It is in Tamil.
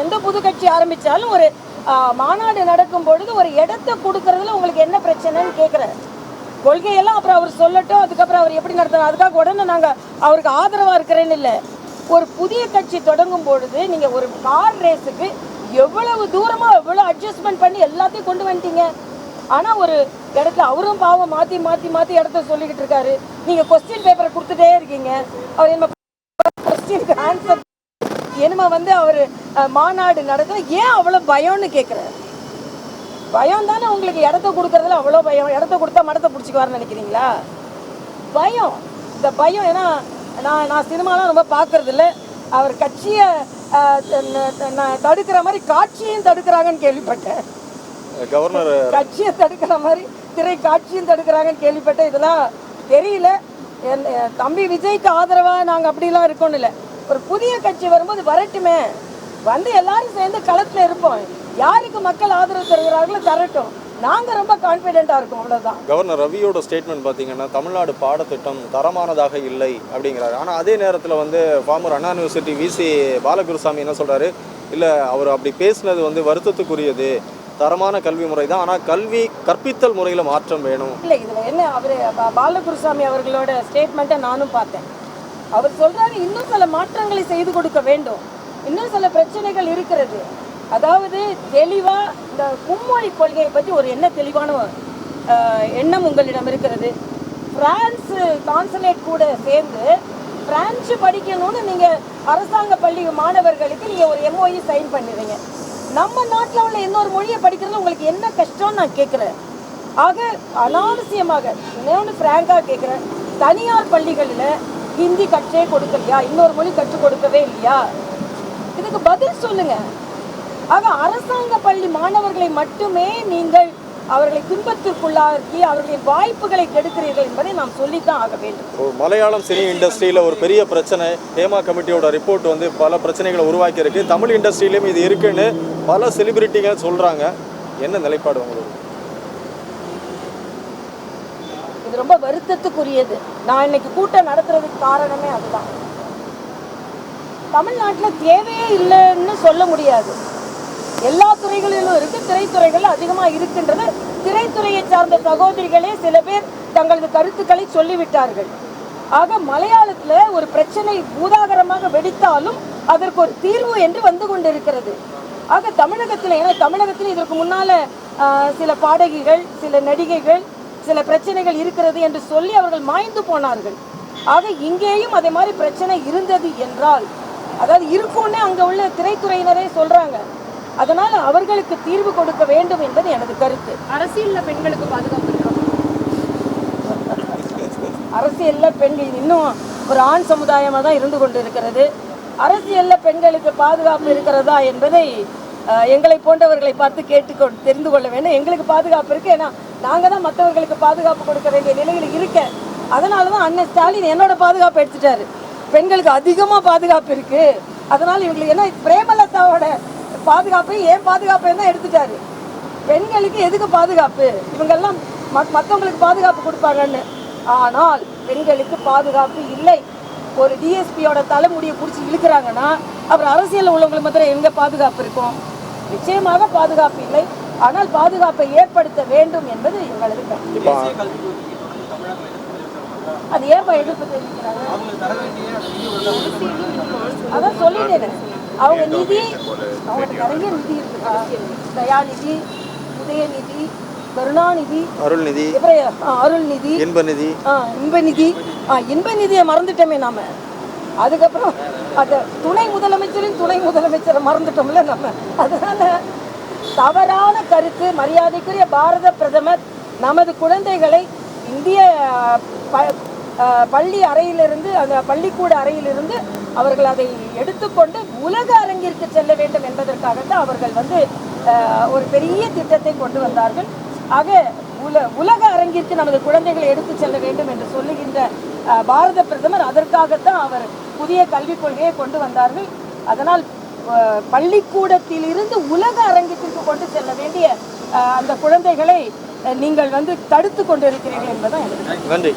எந்த புது கட்சி ஆரம்பிச்சாலும் ஒரு மாநாடு நடக்கும் பொழுது ஒரு இடத்தை கொடுக்கறதுல உங்களுக்கு என்ன பிரச்சனைன்னு கேட்குறேன். கொள்கையெல்லாம் அப்புறம் அவர் சொல்லட்டும், அதுக்கப்புறம் அவர் எப்படி நடத்துறாரு, அதுக்காக உடனே நாங்கள் அவருக்கு ஆதரவாக இருக்கிறேன்னு இல்லை. ஒரு புதிய கட்சி தொடங்கும் பொழுது நீங்கள் ஒரு கார் ரேஸுக்கு எவ்வளவு தூரமாக எவ்வளோ அட்ஜஸ்ட்மெண்ட் பண்ணி எல்லாத்தையும் கொண்டு வந்துட்டீங்க. ஆனால் ஒரு இடத்துல அவரும் பாவம் மாற்றி மாற்றி மாற்றி இடத்த சொல்லிக்கிட்டு இருக்காரு. நீங்கள் கொஸ்டின் பேப்பரை கொடுத்துட்டே இருக்கீங்க. அவர் என்ன கொஸ்டினுக்கு ஆன்சர் என்னமா வந்து அவர் மாநாடு நடத்த ஏன் அவ்வளோ பயம்னு கேட்குறாரு. பயம் தானே உங்களுக்கு, இடத்த கொடுக்கறதுல அவ்வளோ பயம். இடத்த கொடுத்தா மடத்தை பிடிச்சிக்குவாருன்னு நினைக்கிறீங்களா? பயம். இந்த பயம் ஏன்னா நான் சினிமாலாம் ரொம்ப பார்க்கறது இல்லை. அவர் கட்சியை தடுக்கிற மாதிரி காட்சியும் தடுக்கிறாங்கன்னு கேள்விப்பட்டேன். கவர்னர் கட்சியை தடுக்கிற மாதிரி திரை காட்சியும் தடுக்கிறாங்கன்னு கேள்விப்பட்டேன். இதெல்லாம் தெரியல. தம்பி விஜய்க்கு ஆதரவாக நாங்கள் அப்படிலாம் இருக்கோன்னு இல்லை. ஒரு புதிய கட்சி வரும்போது வரட்டுமே, வந்து எல்லாரும் சேர்ந்து களத்தில் இருப்போம். யாருக்கு மக்கள் ஆதரவு தருகிறார்களோ தரட்டும், நாங்கள் ரொம்ப கான்ஃபிடென்ட்டாக இருக்கோம், அவ்வளோதான். கவர்னர் ரவியோட ஸ்டேட்மெண்ட் பார்த்தீங்கன்னா தமிழ்நாடு பாடத்திட்டம் தரமானதாக இல்லை அப்படிங்கிறாரு. ஆனால் அதே நேரத்தில் வந்து ஃபார்மர் அண்ணா யூனிவர்சிட்டி விசி பாலகுருசாமி என்ன சொல்கிறாரு, இல்லை அவர் அப்படி பேசினது வந்து வருத்தத்துக்குரியது, தரமான கல்வி முறை தான், ஆனால் கல்வி கற்பித்தல் முறையில் மாற்றம் வேணும். இல்லை, இதில் என்ன அவர் பாலகுருசாமி அவர்களோட ஸ்டேட்மெண்ட்டை நானும் பார்த்தேன். அவர் சொல்கிறாரு இன்னும் சில மாற்றங்களை செய்து கொடுக்க வேண்டும், இன்னும் சில பிரச்சனைகள் இருக்கிறது. அதாவது தெளிவாக இந்த மும்மொழி கொள்கையை பற்றி ஒரு என்ன தெளிவான எண்ணம் உங்களிடம் இருக்கிறது. பிரான்ஸ் கான்சுலேட் கூட சேர்ந்து பிரான்ஸு படிக்கணும்னு நீங்கள் அரசாங்க பள்ளி மாணவர்களுக்கு நீங்கள் ஒரு MOU சைன் பண்ணிடுறீங்க. நம்ம நாட்டில் உள்ள இன்னொரு மொழியை படிக்கிறதுல உங்களுக்கு என்ன கஷ்டம்னு நான் கேட்குறேன். ஆக அனாவசியமாக இன்னொன்று ஃப்ராங்காக கேட்குறேன், தனியார் பள்ளிகளில் ஹிந்தி கற்றே கொடுக்கலையா, இன்னொரு மொழி கற்றுக் கொடுக்கவே இல்லையா? இதுக்கு பதில் சொல்லுங்கள். ஆக அரசாங்க பள்ளி மாணவர்களை மட்டுமே நீங்கள் அவர்களை துன்பத்திற்குள்ளாக்கி அவர்களின் வாய்ப்புகளை கெடுக்கிறீர்கள் என்பதை நாம் சொல்லித்தான் ஆக வேண்டும். மலையாளம் சினி இண்டஸ்ட்ரியில் ஒரு பெரிய பிரச்சனை, ஹேமா கமிட்டியோட ரிப்போர்ட் வந்து பல பிரச்சனைகளை உருவாக்கி இருக்கு. தமிழ் இண்டஸ்ட்ரியிலையும் இது இருக்குன்னு பல செலிபிரிட்டிகள் சொல்றாங்க. என்ன நிலைப்பாடு உங்களுக்கு? இது ரொம்ப வருத்தத்துக்குரியது. நான் இன்னைக்கு கூட்டம் நடத்துறதுக்கு காரணமே அதுதான். தமிழ்நாட்டில் தேவையே இல்லைன்னு சொல்ல முடியாது. எல்லா துறைகளிலும் இருக்கு, திரைத்துறைகள் அதிகமாக இருக்கின்றது. திரைத்துறையை சார்ந்த சகோதரிகளே சில பேர் தங்களது கருத்துக்களை சொல்லிவிட்டார்கள். ஆக மலையாளத்தில் ஒரு பிரச்சனை பூதாகரமாக வெடித்தாலும் அதற்கு ஒரு தீர்வு என்று வந்து கொண்டிருக்கிறது. ஆக தமிழகத்தில், ஏன்னா தமிழகத்தில் இதற்கு முன்னால் சில பாடகிகள், சில நடிகைகள், சில பிரச்சனைகள் இருக்கிறது என்று சொல்லி அவர்கள் மாய்ந்து போனார்கள். ஆக இங்கேயும் அதே மாதிரி பிரச்சனை இருந்தது என்றால், அதாவது இருக்கும்னே அங்கே உள்ள திரைத்துறையினரே சொல்கிறாங்க. அதனால் அவர்களுக்கு தீர்வு கொடுக்க வேண்டும் என்பது எனது கருத்து. அரசியலில் பெண்களுக்கு பாதுகாப்பு இருக்கா? அரசியலில் பெண்கள் இன்னும் ஒரு ஆண் சமுதாயமாக தான் இருந்து கொண்டு இருக்கிறது. அரசியலில் பெண்களுக்கு பாதுகாப்பு இருக்கிறதா என்பதை எங்களை போன்றவர்களை பார்த்து தெரிந்து கொள்ள வேண்டும். எங்களுக்கு பாதுகாப்பு இருக்குது, ஏன்னா நாங்கள் தான் மற்றவர்களுக்கு பாதுகாப்பு கொடுக்க வேண்டிய நிலையில் இருக்கேன். அதனால தான் அண்ணன் ஸ்டாலின் என்னோட பாதுகாப்பு எடுத்துட்டாரு. பெண்களுக்கு அதிகமாக பாதுகாப்பு இருக்குது, அதனால் இவங்களுக்கு என்ன பிரேமலதாவோட பாதுகாப்பையும் ஏன் பாதுகாப்பையும் தான் எடுத்துட்டாரு. பெண்களுக்கு எதுக்கு பாதுகாப்பு, இவங்கெல்லாம் மற்றவங்களுக்கு பாதுகாப்பு கொடுப்பாங்கன்னு. ஆனால் பெண்களுக்கு பாதுகாப்பு இல்லை. ஒரு டிஎஸ்பியோட தலைமுடியை பிடிச்சி இழுக்கிறாங்கன்னா அப்புறம் அரசியலில் உள்ளவங்களுக்கு மாத்திரம் எங்கே பாதுகாப்பு இருக்கும்? நிச்சயமாக பாதுகாப்பு இல்லை. ஆனால் பாதுகாப்பை ஏற்படுத்த வேண்டும் என்பது எங்களது கருத்து. அது ஏன் எதிர்ப்பு தெரிவிக்கிறாங்க? அதான் சொல்லிட்டேன், அவங்க நிதி, அவங்களுக்கு நிறைய நிதி இருக்குதா? தயாநிதி, உதயநிதி, கருணாநிதி, அருள்நிதி, இன்பநிதி, இன்பநிதியை மறந்துட்டோமே நாம. அதுக்கப்புறம் அந்த துணை முதலமைச்சரை மறந்துட்டோம்ல நம்ம. அதனால தவறான கருத்து. மரியாதைக்குரிய பாரத பிரதமர் நமது குழந்தைகளை இந்திய பள்ளி அறையிலிருந்து, அந்த பள்ளிக்கூட அறையிலிருந்து அவர்கள் அதை எடுத்துக்கொண்டு உலக அரங்கிற்கு செல்ல வேண்டும் என்பதற்காகத்தான் அவர்கள் வந்து ஒரு பெரிய திட்டத்தை கொண்டு வந்தார்கள். ஆக உலக அரங்கிற்கு நமது குழந்தைகளை எடுத்து செல்ல வேண்டும் என்று சொல்லுகின்ற பாரத பிரதமர் அதற்காகத்தான் அவர் புதிய கல்விக் கொள்கையை கொண்டு வந்தார்கள். அதனால் பள்ளிக்கூடத்தில் இருந்து உலக அரங்கத்திற்கு கொண்டு செல்ல வேண்டிய அந்த குழந்தைகளை நீங்கள் வந்து தடுத்து கொண்டிருக்கிறீர்கள் என்பதுதான் எனக்கு. நன்றி.